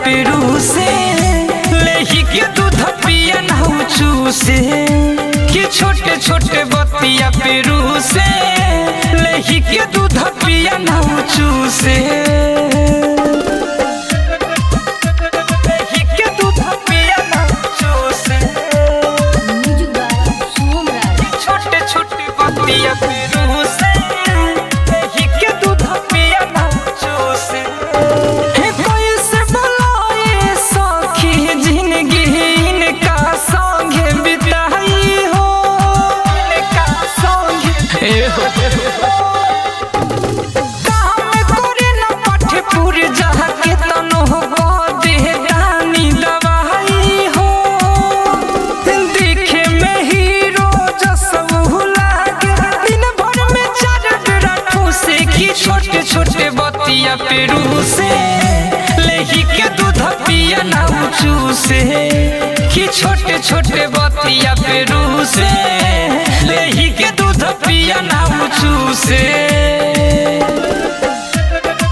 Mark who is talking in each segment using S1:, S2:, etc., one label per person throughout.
S1: पेरू से लेही के दूध पिया नहु चूसे कि छोटे छोटे बतिया पेरू से लेही के दूध पिया नहु चूसे लेही के दूध पिया नहु चूसे छोटे छोटे बतिया पेरू से लेही के दूध पिया नहु चूसे छोटे छोटे बतिया पेरू से लेही के दूध पिया नहु चूसे कि छोटे छोटे बतिया पेरू से लेही के दूध पिया नहु चूसे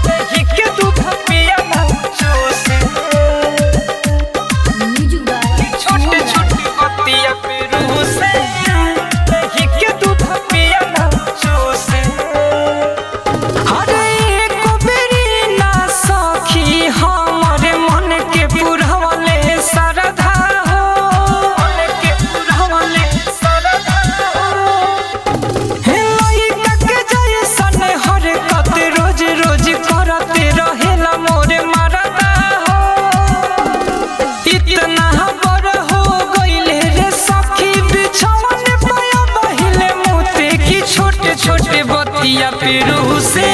S1: लेही के दूध पिया नहु चूसे छोटे छोटे बतिया पेरू से लेही के दूध पिया नहु चूसे छोटे बतिया पेरू से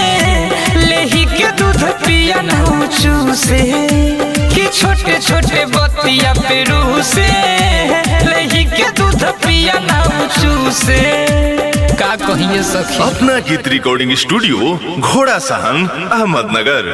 S1: लेही के दूध पिया नहु चूसे कि छोटे छोटे बतिया पेरू से लेही के दूध पिया नहु चूसे का कहिए सखी।
S2: अपना गीत रिकॉर्डिंग स्टूडियो घोड़ा सहन अहमदनगर।